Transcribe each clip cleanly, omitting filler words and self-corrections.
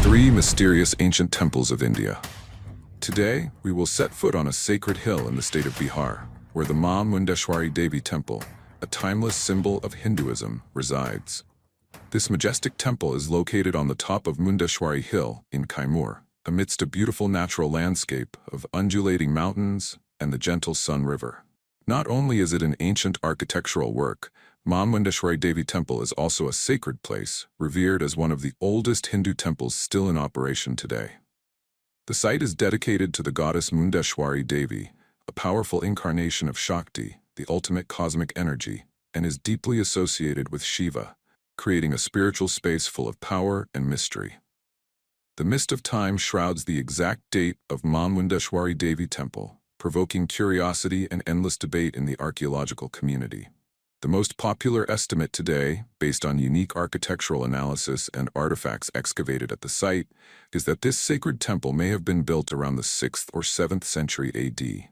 Three mysterious ancient temples of India. Today, we will set foot on a sacred hill in the state of Bihar, where the Mundeshwari Devi Temple, a timeless symbol of Hinduism, resides. This majestic temple is located on the top of Mundeshwari Hill in Kaimur, amidst a beautiful natural landscape of undulating mountains and the gentle Sun River. Not only is it an ancient architectural work, Mundeshwari Devi Temple is also a sacred place, revered as one of the oldest Hindu temples still in operation today. The site is dedicated to the goddess Mundeshwari Devi, a powerful incarnation of Shakti, the ultimate cosmic energy, and is deeply associated with Shiva, creating a spiritual space full of power and mystery. The mist of time shrouds the exact date of Mundeshwari Devi Temple, provoking curiosity and endless debate in the archaeological community. The most popular estimate today, based on unique architectural analysis and artifacts excavated at the site, is that this sacred temple may have been built around the 6th or 7th century AD.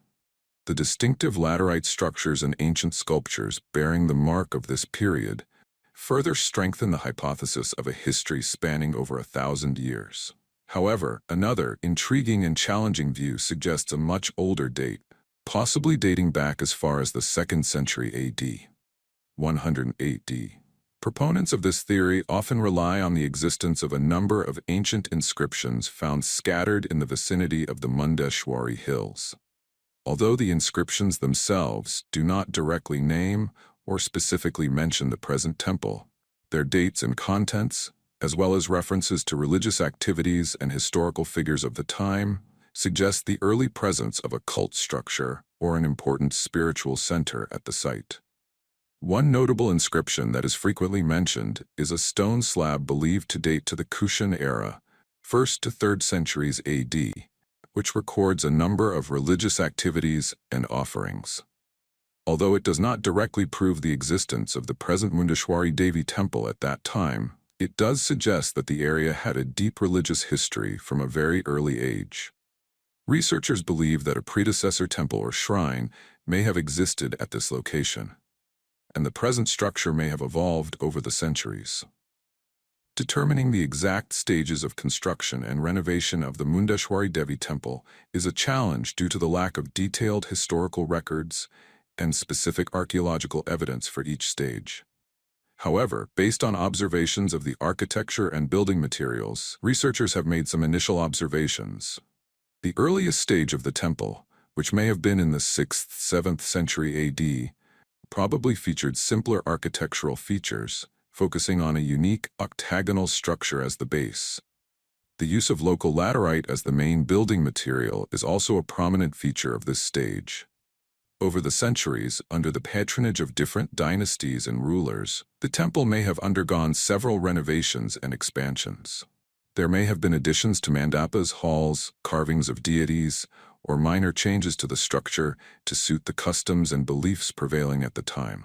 The distinctive laterite structures and ancient sculptures bearing the mark of this period further strengthen the hypothesis of a history spanning over 1,000 years. However, another intriguing and challenging view suggests a much older date, possibly dating back as far as the 2nd century AD. 108 D. Proponents of this theory often rely on the existence of a number of ancient inscriptions found scattered in the vicinity of the Mundeshwari Hills. Although the inscriptions themselves do not directly name or specifically mention the present temple, their dates and contents, as well as references to religious activities and historical figures of the time, suggest the early presence of a cult structure or an important spiritual center at the site. One notable inscription that is frequently mentioned is a stone slab believed to date to the Kushan era, 1st to 3rd centuries AD, which records a number of religious activities and offerings. Although it does not directly prove the existence of the present Mundeshwari Devi Temple at that time, it does suggest that the area had a deep religious history from a very early age. Researchers believe that a predecessor temple or shrine may have existed at this location, and the present structure may have evolved over the centuries. Determining the exact stages of construction and renovation of the Mundeshwari Devi Temple is a challenge due to the lack of detailed historical records and specific archaeological evidence for each stage. However, based on observations of the architecture and building materials, researchers have made some initial observations. The earliest stage of the temple, which may have been in the 6th-7th century AD, probably featured simpler architectural features, focusing on a unique octagonal structure as the base. The use of local laterite as the main building material is also a prominent feature of this stage. Over the centuries, under the patronage of different dynasties and rulers, the temple may have undergone several renovations and expansions. There may have been additions to mandapas, halls, carvings of deities, or minor changes to the structure to suit the customs and beliefs prevailing at the time.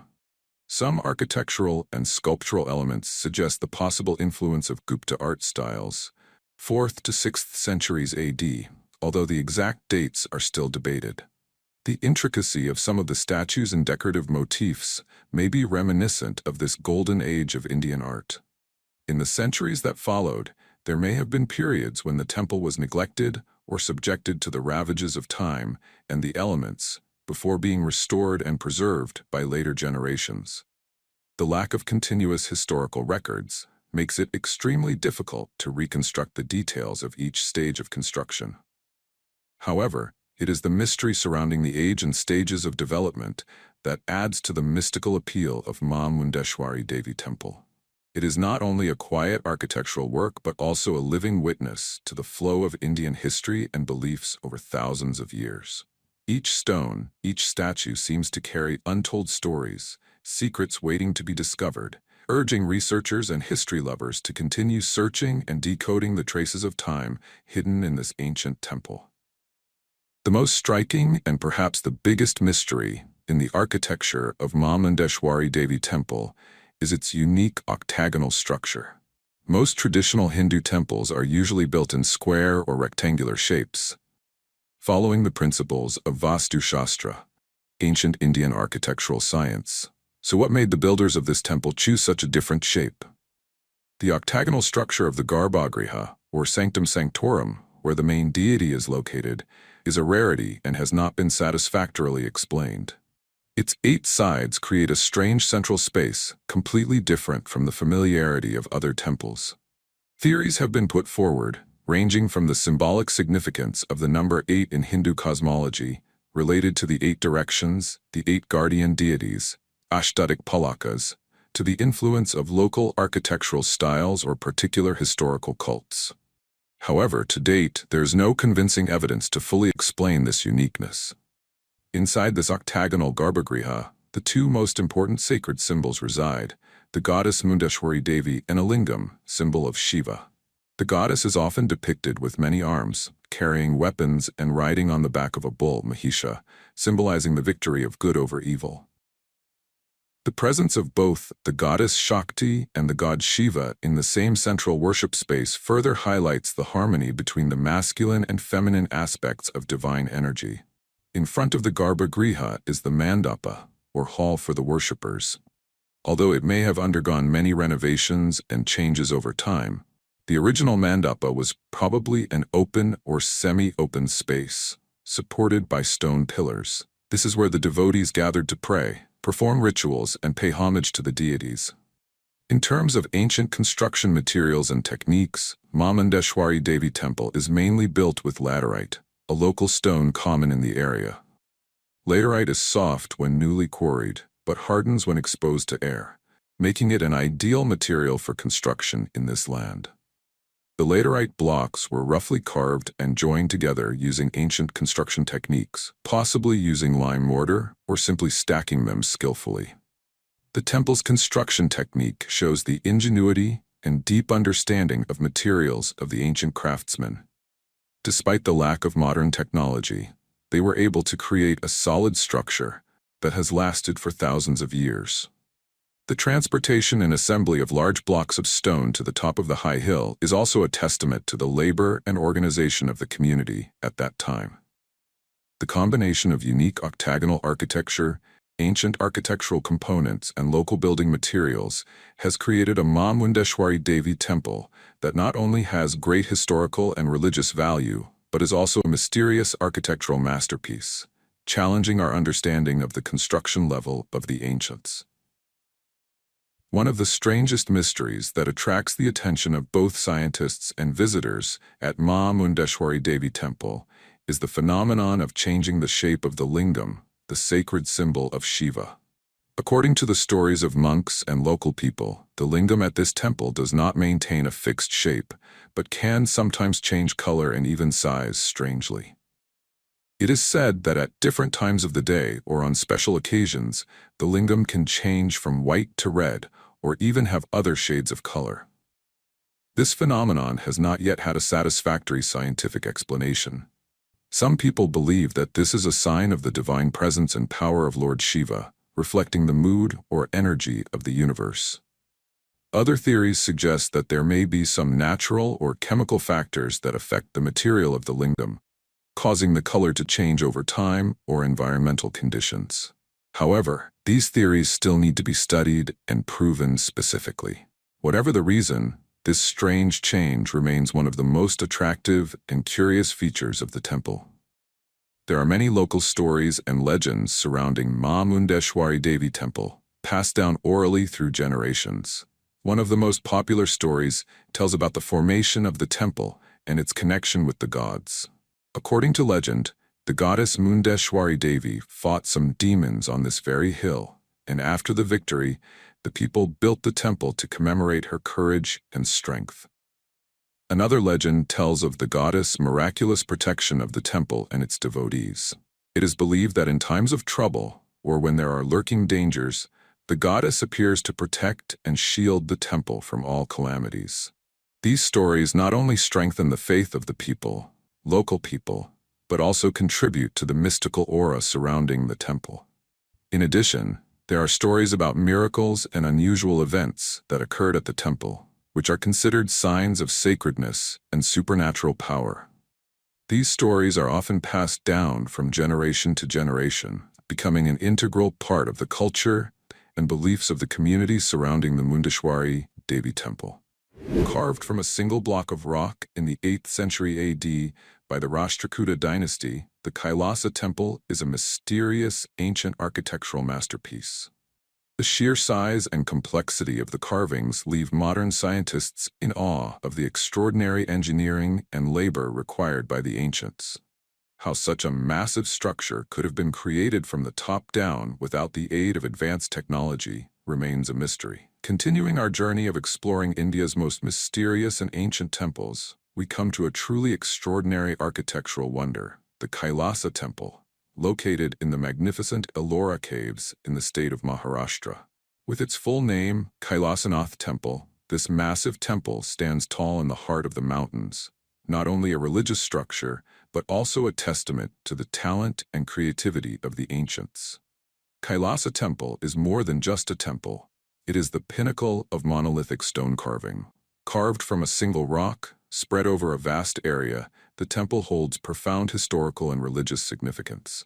Some architectural and sculptural elements suggest the possible influence of Gupta art styles, 4th to 6th centuries AD, although the exact dates are still debated. The intricacy of some of the statues and decorative motifs may be reminiscent of this golden age of Indian art. In the centuries that followed, there may have been periods when the temple was neglected or subjected to the ravages of time and the elements, before being restored and preserved by later generations. The lack of continuous historical records makes it extremely difficult to reconstruct the details of each stage of construction. However, it is the mystery surrounding the age and stages of development that adds to the mystical appeal of Mundeshwari Devi Temple. It is not only a quiet architectural work but also a living witness to the flow of Indian history and beliefs over thousands of years. Each stone, each statue seems to carry untold stories, secrets waiting to be discovered, urging researchers and history lovers to continue searching and decoding the traces of time hidden in this ancient temple. The most striking and perhaps the biggest mystery in the architecture of Mundeshwari Devi Temple is its unique octagonal structure. Most traditional Hindu temples are usually built in square or rectangular shapes, following the principles of Vastu Shastra, ancient Indian architectural science. So what made the builders of this temple choose such a different shape? The octagonal structure of the Garbhagriha, or sanctum sanctorum, where the main deity is located, is a rarity and has not been satisfactorily explained. Its 8 sides create a strange central space, completely different from the familiarity of other temples. Theories have been put forward, ranging from the symbolic significance of the number 8 in Hindu cosmology, related to the 8 directions, the 8 guardian deities, Ashtadik Palakas, to the influence of local architectural styles or particular historical cults. However, to date, there's no convincing evidence to fully explain this uniqueness. Inside this octagonal garbhagriha, the 2 most important sacred symbols reside, the goddess Mundeshwari Devi and a lingam, symbol of Shiva. The goddess is often depicted with many arms, carrying weapons and riding on the back of a bull, Mahisha, symbolizing the victory of good over evil. The presence of both the goddess Shakti and the god Shiva in the same central worship space further highlights the harmony between the masculine and feminine aspects of divine energy. In front of the garbhagriha is the mandapa, or hall for the worshippers. Although it may have undergone many renovations and changes over time, the original mandapa was probably an open or semi-open space, supported by stone pillars. This is where the devotees gathered to pray, perform rituals, and pay homage to the deities. In terms of ancient construction materials and techniques, Mundeshwari Devi Temple is mainly built with laterite, a local stone common in the area. Laterite is soft when newly quarried, but hardens when exposed to air, making it an ideal material for construction in this land. The laterite blocks were roughly carved and joined together using ancient construction techniques, possibly using lime mortar or simply stacking them skillfully. The temple's construction technique shows the ingenuity and deep understanding of materials of the ancient craftsmen. Despite the lack of modern technology, they were able to create a solid structure that has lasted for thousands of years. The transportation and assembly of large blocks of stone to the top of the high hill is also a testament to the labor and organization of the community at that time. The combination of unique octagonal architecture, ancient architectural components, and local building materials has created a Mundeshwari Devi Temple that not only has great historical and religious value, but is also a mysterious architectural masterpiece, challenging our understanding of the construction level of the ancients. One of the strangest mysteries that attracts the attention of both scientists and visitors at Mundeshwari Devi Temple is the phenomenon of changing the shape of the lingam, the sacred symbol of Shiva. According to the stories of monks and local people, the lingam at this temple does not maintain a fixed shape, but can sometimes change color and even size strangely. It is said that at different times of the day or on special occasions, the lingam can change from white to red, or even have other shades of color. This phenomenon has not yet had a satisfactory scientific explanation. Some people believe that this is a sign of the divine presence and power of Lord Shiva, reflecting the mood or energy of the universe. Other theories suggest that there may be some natural or chemical factors that affect the material of the lingam, causing the color to change over time or environmental conditions. However, these theories still need to be studied and proven specifically. Whatever the reason, this strange change remains one of the most attractive and curious features of the temple. There are many local stories and legends surrounding Mundeshwari Devi Temple, passed down orally through generations. One of the most popular stories tells about the formation of the temple and its connection with the gods. According to legend, the goddess Mundeshwari Devi fought some demons on this very hill, and after the victory, the people built the temple to commemorate her courage and strength. Another legend tells of the goddess' miraculous protection of the temple and its devotees. It is believed that in times of trouble, or when there are lurking dangers, the goddess appears to protect and shield the temple from all calamities. These stories not only strengthen the faith of the people, local people, but also contribute to the mystical aura surrounding the temple. In addition, there are stories about miracles and unusual events that occurred at the temple, which are considered signs of sacredness and supernatural power. These stories are often passed down from generation to generation, becoming an integral part of the culture and beliefs of the communities surrounding the Mundeshwari Devi Temple. Carved from a single block of rock in the 8th century AD by the Rashtrakuta dynasty, the Kailasa Temple is a mysterious, ancient architectural masterpiece. The sheer size and complexity of the carvings leave modern scientists in awe of the extraordinary engineering and labor required by the ancients. How such a massive structure could have been created from the top down without the aid of advanced technology remains a mystery. Continuing our journey of exploring India's most mysterious and ancient temples, we come to a truly extraordinary architectural wonder, the Kailasa Temple, located in the magnificent Ellora caves in the state of Maharashtra. With its full name, Kailasanath Temple, this massive temple stands tall in the heart of the mountains, not only a religious structure, but also a testament to the talent and creativity of the ancients. Kailasa Temple is more than just a temple. It is the pinnacle of monolithic stone carving. Carved from a single rock, spread over a vast area, the temple holds profound historical and religious significance.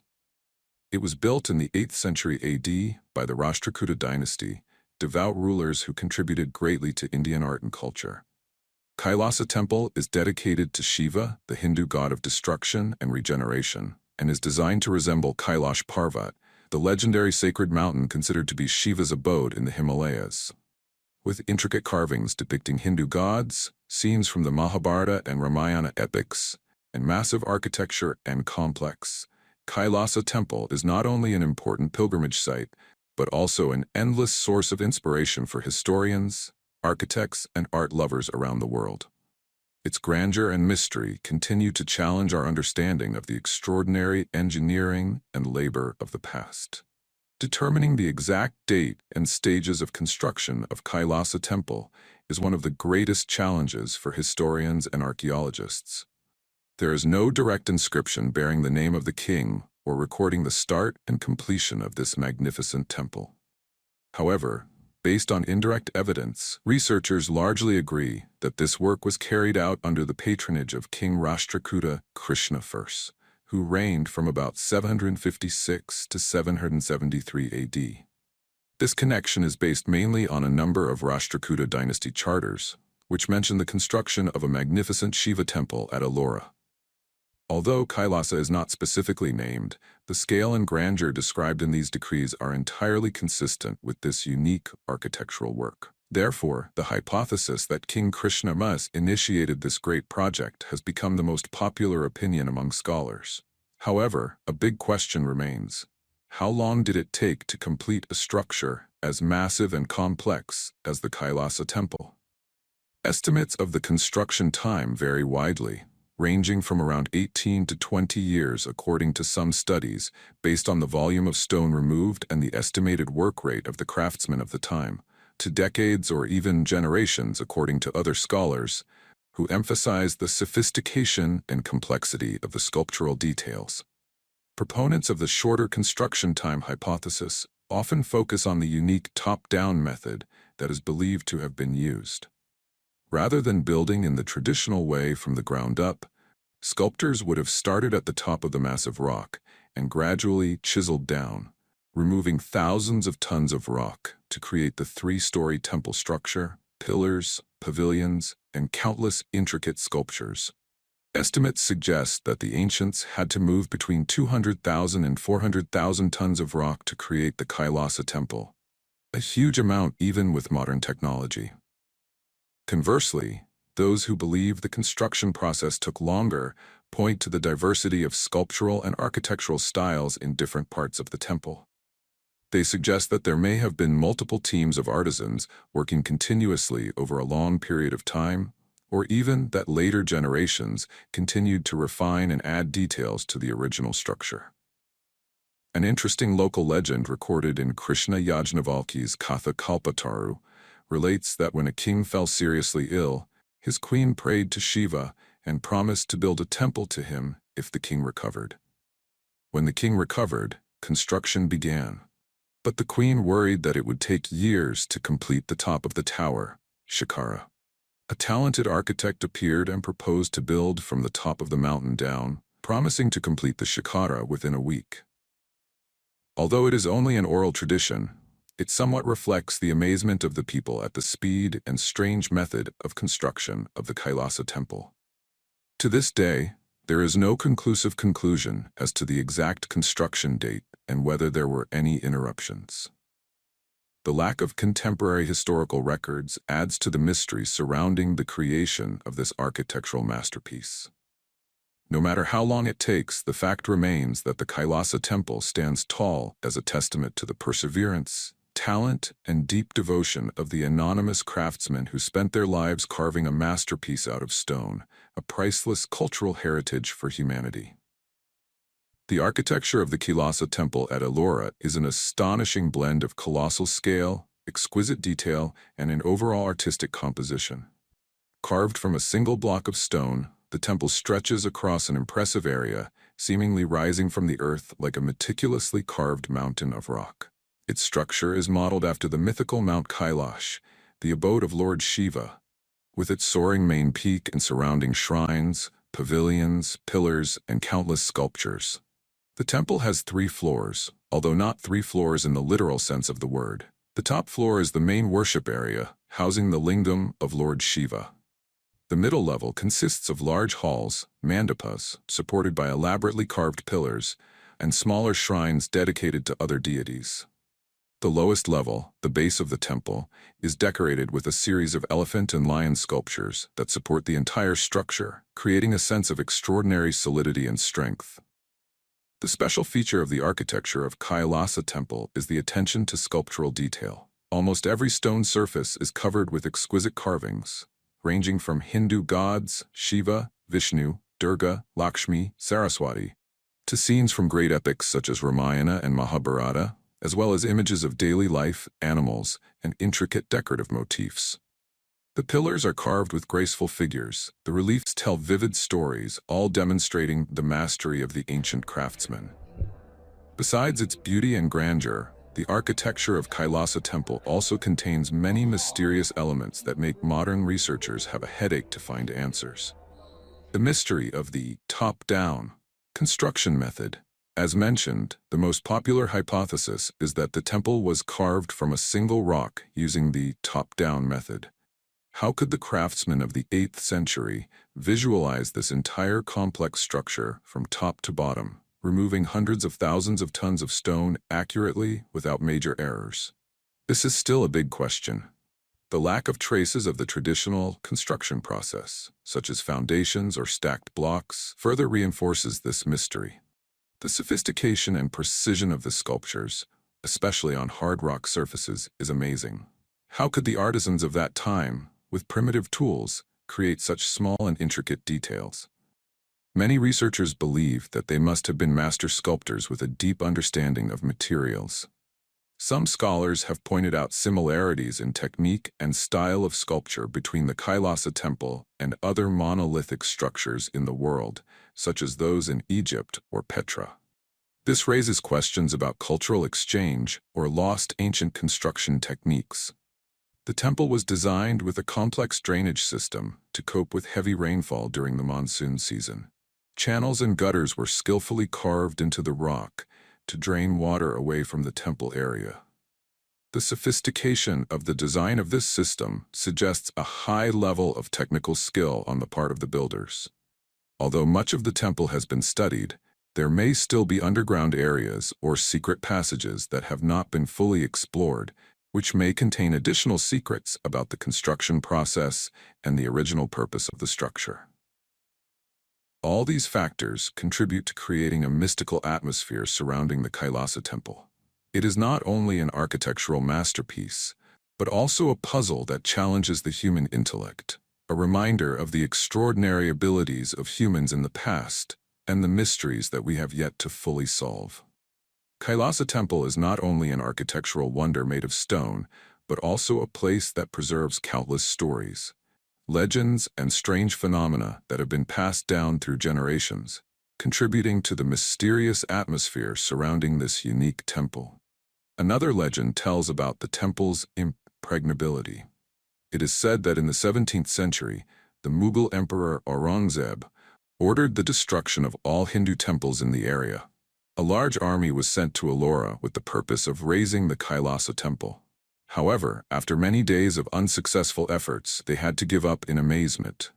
It was built in the 8th century AD by the Rashtrakuta dynasty, devout rulers who contributed greatly to Indian art and culture. Kailasa Temple is dedicated to Shiva, the Hindu god of destruction and regeneration, and is designed to resemble Kailash Parvat, the legendary sacred mountain considered to be Shiva's abode in the Himalayas. With intricate carvings depicting Hindu gods, scenes from the Mahabharata and Ramayana epics, and massive architecture and complex, Kailasa Temple is not only an important pilgrimage site, but also an endless source of inspiration for historians, architects, and art lovers around the world. Its grandeur and mystery continue to challenge our understanding of the extraordinary engineering and labor of the past. Determining the exact date and stages of construction of Kailasa Temple is one of the greatest challenges for historians and archaeologists. There is no direct inscription bearing the name of the king or recording the start and completion of this magnificent temple. However, based on indirect evidence, researchers largely agree that this work was carried out under the patronage of King Rashtrakuta Krishna I, who reigned from about 756 to 773 AD. This connection is based mainly on a number of Rashtrakuta dynasty charters, which mention the construction of a magnificent Shiva temple at Ellora. Although Kailasa is not specifically named, the scale and grandeur described in these decrees are entirely consistent with this unique architectural work. Therefore, the hypothesis that King Krishna initiated this great project has become the most popular opinion among scholars. However, a big question remains. How long did it take to complete a structure as massive and complex as the Kailasa Temple? Estimates of the construction time vary widely, ranging from around 18 to 20 years according to some studies, based on the volume of stone removed and the estimated work rate of the craftsmen of the time, to decades or even generations according to other scholars, who emphasize the sophistication and complexity of the sculptural details. Proponents of the shorter construction time hypothesis often focus on the unique top-down method that is believed to have been used. Rather than building in the traditional way from the ground up, sculptors would have started at the top of the massive rock and gradually chiseled down, removing thousands of tons of rock to create the three-story temple structure, pillars, pavilions, and countless intricate sculptures. Estimates suggest that the ancients had to move between 200,000 and 400,000 tons of rock to create the Kailasa Temple, a huge amount even with modern technology. Conversely, those who believe the construction process took longer point to the diversity of sculptural and architectural styles in different parts of the temple. They suggest that there may have been multiple teams of artisans working continuously over a long period of time, or even that later generations continued to refine and add details to the original structure. An interesting local legend recorded in Krishna Yajnavalkya's Katha Kalpataru relates that when a king fell seriously ill, his queen prayed to Shiva and promised to build a temple to him if the king recovered. When the king recovered, construction began. But the queen worried that it would take years to complete the top of the tower, Shikara. A talented architect appeared and proposed to build from the top of the mountain down, promising to complete the Shikara within a week. Although it is only an oral tradition, It somewhat reflects the amazement of the people at the speed and strange method of construction of the Kailasa Temple. To this day, there is no conclusive conclusion as to the exact construction date and whether there were any interruptions. The lack of contemporary historical records adds to the mystery surrounding the creation of this architectural masterpiece. No matter how long it takes, the fact remains that the Kailasa Temple stands tall as a testament to the perseverance, talent, and deep devotion of the anonymous craftsmen who spent their lives carving a masterpiece out of stone, a priceless cultural heritage for humanity. The architecture of the Kailasa Temple at Ellora is an astonishing blend of colossal scale, exquisite detail, and an overall artistic composition. Carved from a single block of stone, the temple stretches across an impressive area, seemingly rising from the earth like a meticulously carved mountain of rock. Its structure is modeled after the mythical Mount Kailash, the abode of Lord Shiva, with its soaring main peak and surrounding shrines, pavilions, pillars, and countless sculptures. The temple has 3 floors, although not 3 floors in the literal sense of the word. The top floor is the main worship area, housing the lingam of Lord Shiva. The middle level consists of large halls, mandapas, supported by elaborately carved pillars, and smaller shrines dedicated to other deities. The lowest level, the base of the temple, is decorated with a series of elephant and lion sculptures that support the entire structure, creating a sense of extraordinary solidity and strength. The special feature of the architecture of Kailasa Temple is the attention to sculptural detail. Almost every stone surface is covered with exquisite carvings, ranging from Hindu gods, Shiva, Vishnu, Durga, Lakshmi, Saraswati, to scenes from great epics such as Ramayana and Mahabharata, as well as images of daily life, animals, and intricate decorative motifs. The pillars are carved with graceful figures. The reliefs tell vivid stories, all demonstrating the mastery of the ancient craftsmen. Besides its beauty and grandeur, the architecture of Kailasa Temple also contains many mysterious elements that make modern researchers have a headache to find answers. The mystery of the top-down construction method. As mentioned, the most popular hypothesis is that the temple was carved from a single rock using the top-down method. How could the craftsmen of the 8th century visualize this entire complex structure from top to bottom, removing hundreds of thousands of tons of stone accurately without major errors? This is still a big question. The lack of traces of the traditional construction process, such as foundations or stacked blocks, further reinforces this mystery. The sophistication and precision of the sculptures, especially on hard rock surfaces, is amazing. How could the artisans of that time, with primitive tools, create such small and intricate details? Many researchers believe that they must have been master sculptors with a deep understanding of materials. Some scholars have pointed out similarities in technique and style of sculpture between the Kailasa Temple and other monolithic structures in the world, such as those in Egypt or Petra. This raises questions about cultural exchange or lost ancient construction techniques. The temple was designed with a complex drainage system to cope with heavy rainfall during the monsoon season. Channels and gutters were skillfully carved into the rock to drain water away from the temple area. The sophistication of the design of this system suggests a high level of technical skill on the part of the builders. Although much of the temple has been studied, there may still be underground areas or secret passages that have not been fully explored, which may contain additional secrets about the construction process and the original purpose of the structure. All these factors contribute to creating a mystical atmosphere surrounding the Kailasa Temple. It is not only an architectural masterpiece, but also a puzzle that challenges the human intellect, a reminder of the extraordinary abilities of humans in the past and the mysteries that we have yet to fully solve. Kailasa Temple is not only an architectural wonder made of stone, but also a place that preserves countless stories, legends, and strange phenomena that have been passed down through generations, contributing to the mysterious atmosphere surrounding this unique temple. Another legend tells about the temple's impregnability. It is said that in the 17th century, the Mughal Emperor Aurangzeb ordered the destruction of all Hindu temples in the area. A large army was sent to Ellora with the purpose of razing the Kailasa Temple. However, after many days of unsuccessful efforts, they had to give up in amazement.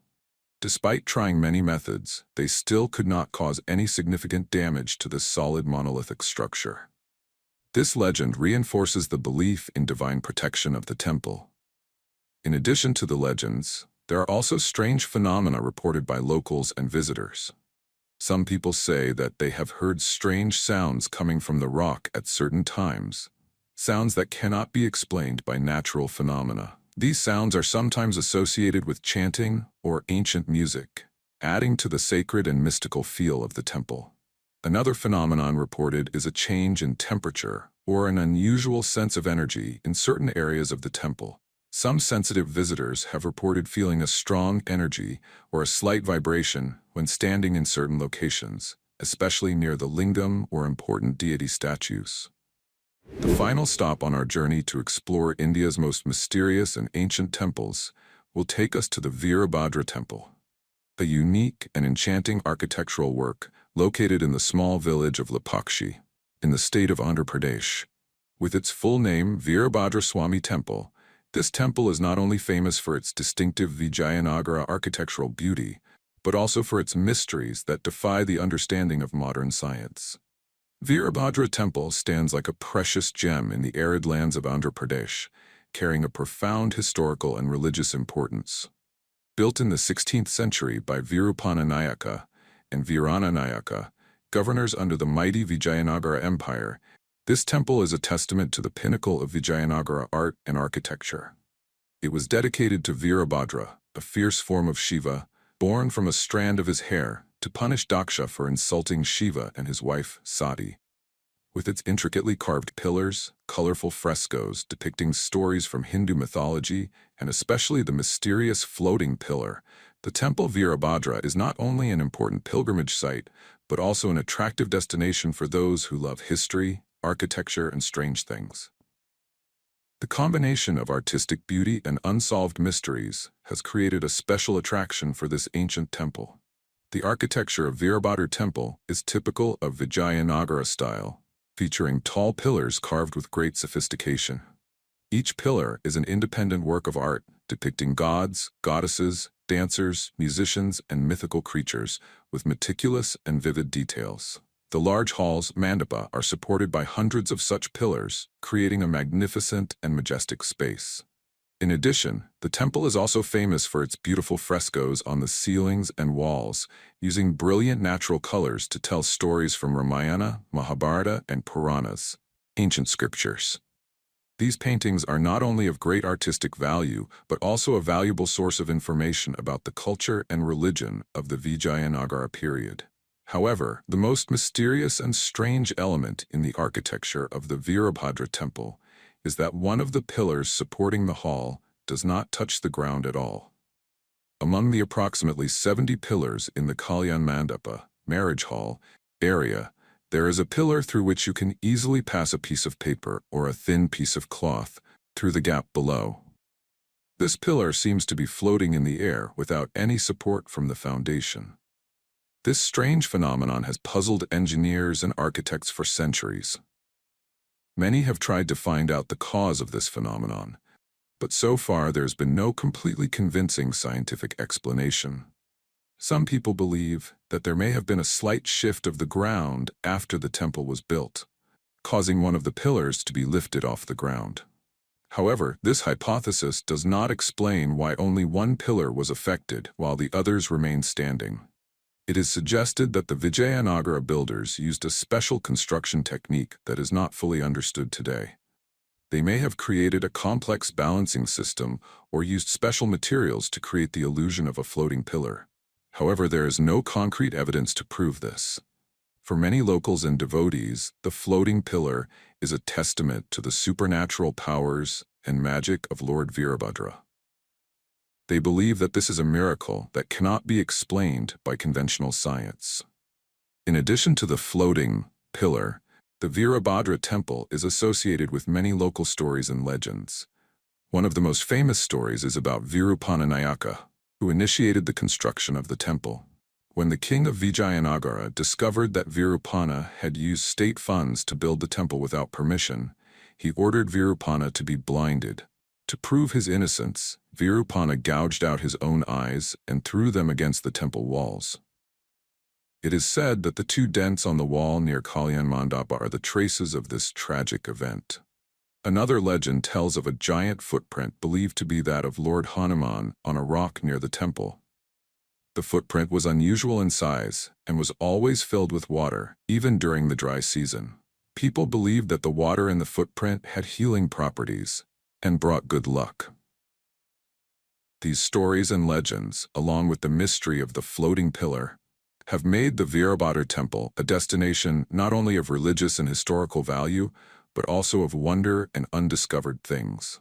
Despite trying many methods, they still could not cause any significant damage to this solid monolithic structure. This legend reinforces the belief in divine protection of the temple. In addition to the legends, there are also strange phenomena reported by locals and visitors. Some people say that they have heard strange sounds coming from the rock at certain times, sounds that cannot be explained by natural phenomena. These sounds are sometimes associated with chanting or ancient music, adding to the sacred and mystical feel of the temple. Another phenomenon reported is a change in temperature or an unusual sense of energy in certain areas of the temple. Some sensitive visitors have reported feeling a strong energy or a slight vibration when standing in certain locations, especially near the lingam or important deity statues. The final stop on our journey to explore India's most mysterious and ancient temples will take us to the Veerabhadra Temple, a unique and enchanting architectural work located in the small village of Lepakshi, in the state of Andhra Pradesh. With its full name, Veerabhadra Swami Temple, this temple is not only famous for its distinctive Vijayanagara architectural beauty, but also for its mysteries that defy the understanding of modern science. Veerabhadra Temple stands like a precious gem in the arid lands of Andhra Pradesh, carrying a profound historical and religious importance. Built in the 16th century by Virupana Nayaka and Virana Nayaka, governors under the mighty Vijayanagara Empire, this temple is a testament to the pinnacle of Vijayanagara art and architecture. It was dedicated to Veerabhadra, a fierce form of Shiva, born from a strand of his hair, to punish Daksha for insulting Shiva and his wife, Sati. With its intricately carved pillars, colorful frescoes depicting stories from Hindu mythology, and especially the mysterious floating pillar, the temple Veerabhadra is not only an important pilgrimage site, but also an attractive destination for those who love history, architecture, and strange things. The combination of artistic beauty and unsolved mysteries has created a special attraction for this ancient temple. The architecture of Veerabhadra Temple is typical of Vijayanagara style, featuring tall pillars carved with great sophistication. Each pillar is an independent work of art depicting gods, goddesses, dancers, musicians, and mythical creatures with meticulous and vivid details. The large halls, mandapa, are supported by hundreds of such pillars, creating a magnificent and majestic space. In addition, the temple is also famous for its beautiful frescoes on the ceilings and walls, using brilliant natural colors to tell stories from Ramayana, Mahabharata, and Puranas, ancient scriptures. These paintings are not only of great artistic value, but also a valuable source of information about the culture and religion of the Vijayanagara period. However, the most mysterious and strange element in the architecture of the Veerabhadra Temple is that one of the pillars supporting the hall does not touch the ground at all. Among the approximately 70 pillars in the Kalyan Mandapa, marriage hall, area, there is a pillar through which you can easily pass a piece of paper or a thin piece of cloth through the gap below. This pillar seems to be floating in the air without any support from the foundation. This strange phenomenon has puzzled engineers and architects for centuries. Many have tried to find out the cause of this phenomenon, but so far there's been no completely convincing scientific explanation. Some people believe that there may have been a slight shift of the ground after the temple was built, causing one of the pillars to be lifted off the ground. However, this hypothesis does not explain why only one pillar was affected while the others remained standing. It is suggested that the Vijayanagara builders used a special construction technique that is not fully understood today. They may have created a complex balancing system or used special materials to create the illusion of a floating pillar. However, there is no concrete evidence to prove this. For many locals and devotees, the floating pillar is a testament to the supernatural powers and magic of Lord Veerabhadra. They believe that this is a miracle that cannot be explained by conventional science. In addition to the floating pillar, the Veerabhadra Temple is associated with many local stories and legends. One of the most famous stories is about Virupana Nayaka, who initiated the construction of the temple. When the king of Vijayanagara discovered that Veerabhadra had used state funds to build the temple without permission, he ordered Veerabhadra to be blinded. To prove his innocence, Veerabhadra gouged out his own eyes and threw them against the temple walls. It is said that the two dents on the wall near Kalyan Mandapa are the traces of this tragic event. Another legend tells of a giant footprint believed to be that of Lord Hanuman on a rock near the temple. The footprint was unusual in size and was always filled with water, even during the dry season. People believed that the water in the footprint had healing properties and brought good luck. These stories and legends, along with the mystery of the floating pillar, have made the Veerabhadra Temple a destination not only of religious and historical value, but also of wonder and undiscovered things.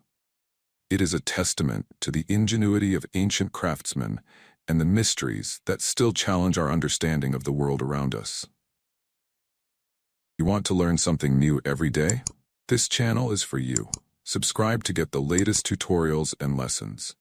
It is a testament to the ingenuity of ancient craftsmen and the mysteries that still challenge our understanding of the world around us. You want to learn something new every day? This channel is for you. Subscribe to get the latest tutorials and lessons.